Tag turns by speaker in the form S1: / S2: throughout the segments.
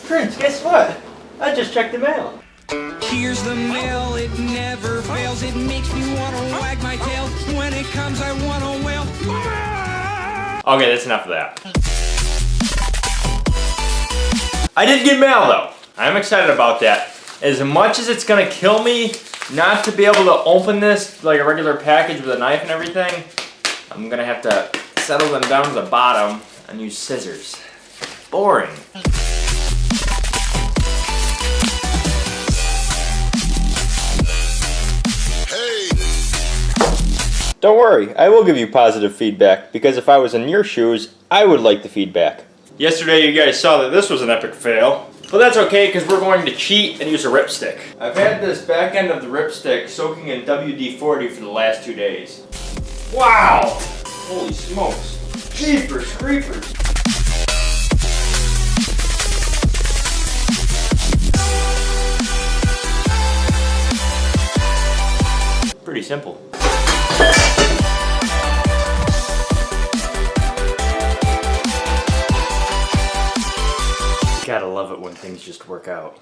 S1: Prince, guess what? I just checked the mail.
S2: Here's the mail, it never fails. It makes me wanna wag my tail. When it comes, I wanna wail.
S1: Okay, that's enough of that. I did get mail though. I'm excited about that. As much as it's gonna kill me not to be able to open this like a regular package with a knife and everything, I'm gonna have to settle them down to the bottom and use scissors. Boring. Don't worry, I will give you positive feedback, because if I was in your shoes, I would like the feedback. Yesterday you guys saw that this was an epic fail, but that's okay because we're going to cheat and use a ripstick. I've had this back end of the ripstick soaking in WD-40 for the last 2 days. Wow! Holy smokes. Jeepers creepers. Pretty simple. Gotta love it when things just work out.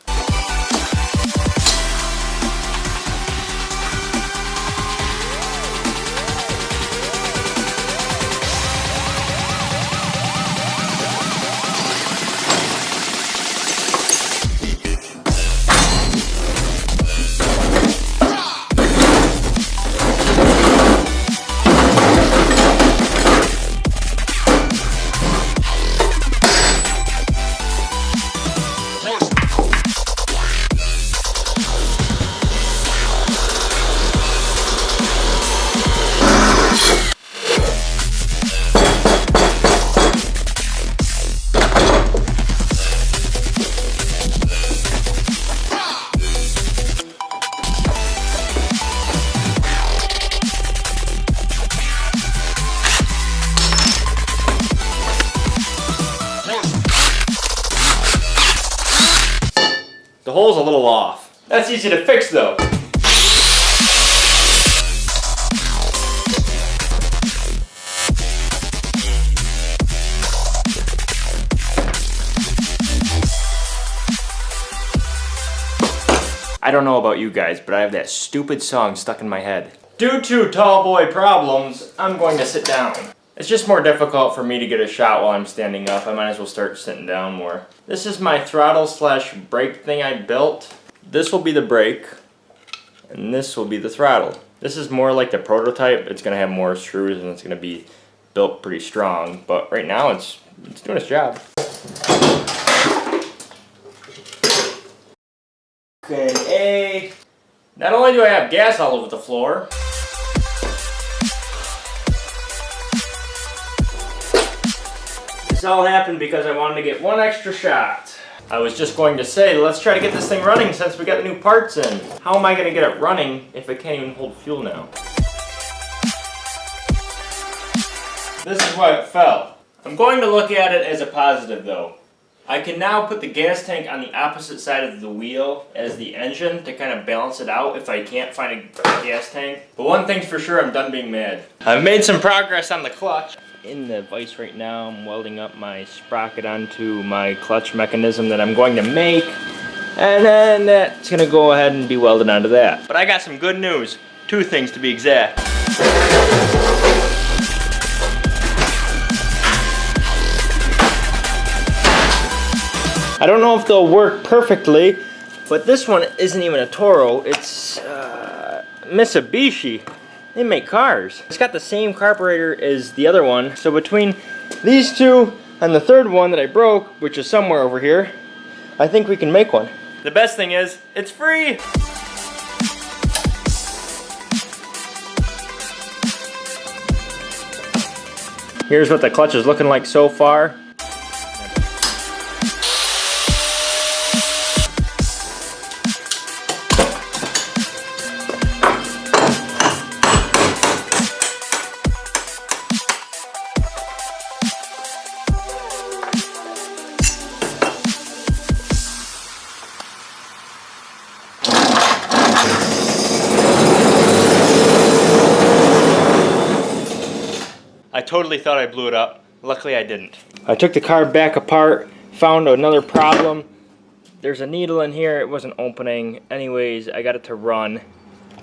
S1: The hole's a little off. That's easy to fix though. I don't know about you guys, but I have that stupid song stuck in my head. Due to tall boy problems, I'm going to sit down. It's just more difficult for me to get a shot while I'm standing up. I might as well start sitting down more. This is my throttle slash brake thing I built. This will be the brake, and this will be the throttle. This is more like the prototype. It's gonna have more screws and it's gonna be built pretty strong, but right now it's doing its job. Okay, not only do I have gas all over the floor, this all happened because I wanted to get one extra shot. I was just going to say, let's try to get this thing running since we got the new parts in. How am I going to get it running if it can't even hold fuel now? This is why it fell. I'm going to look at it as a positive though. I can now put the gas tank on the opposite side of the wheel as the engine to kind of balance it out if I can't find a gas tank. But one thing's for sure, I'm done being mad. I've made some progress on the clutch. In the vise right now, I'm welding up my sprocket onto my clutch mechanism that I'm going to make, and then that's gonna go ahead and be welded onto that. But I got some good news, 2 things to be exact. I don't know if they'll work perfectly, but this one isn't even a Toro, it's Mitsubishi. They make cars. It's got the same carburetor as the other one, so between these two and the third one that I broke, which is somewhere over here, I think we can make one. The best thing is, it's free! Here's what the clutch is looking like so far. I totally thought I blew it up. Luckily I didn't. I took the car back apart, found another problem. there's a needle in here. It wasn't opening. Anyways, I got it to run.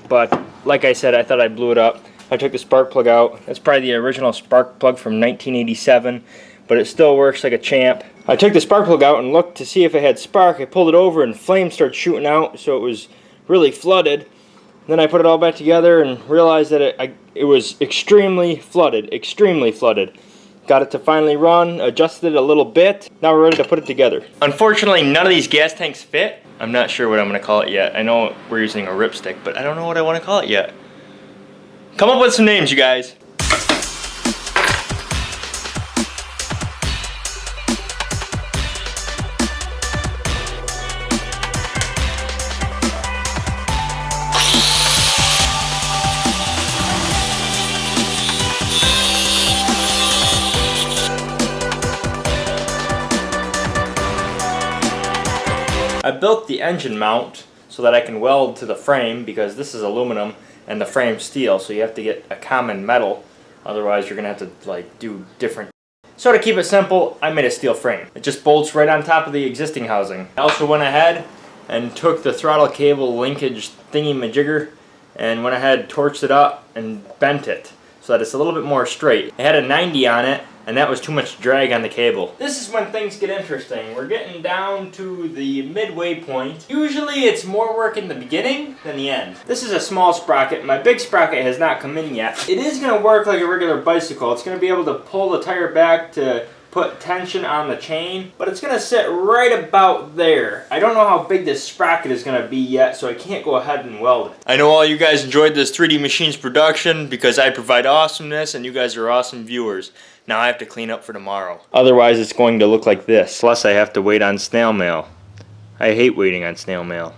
S1: But like I said, I thought I blew it up. I took the spark plug out. That's probably the original spark plug from 1987, but it still works like a champ. I took the spark plug out and looked to see if it had spark. I pulled it over and flames started shooting out, so it was really flooded. Then I put it all back together and realized that it was extremely flooded, extremely flooded. Got it to finally run, adjusted it a little bit. Now we're ready to put it together. Unfortunately, none of these gas tanks fit. I'm not sure what I'm gonna call it yet. I know we're using a ripstick, but I don't know what I wanna call it yet. Come up with some names, you guys. I built the engine mount so that I can weld to the frame because this is aluminum and the frame's steel, so you have to get a common metal, otherwise you're gonna have to like do different. So to keep it simple, I made a steel frame. It just bolts right on top of the existing housing. I also went ahead and took the throttle cable linkage thingy majigger and went ahead, torched it up and bent it so that it's a little bit more straight. It had a 90 on it, and that was too much drag on the cable. This is when things get interesting. We're getting down to the midway point. Usually it's more work in the beginning than the end. This is a small sprocket. My big sprocket has not come in yet. It is going to work like a regular bicycle. It's going to be able to pull the tire back to put tension on the chain, but it's going to sit right about there. I don't know how big this sprocket is going to be yet, so I can't go ahead and weld it. I know all you guys enjoyed this 3D Machines production because I provide awesomeness and you guys are awesome viewers. Now I have to clean up for tomorrow. Otherwise it's going to look like this. Plus I have to wait on snail mail. I hate waiting on snail mail.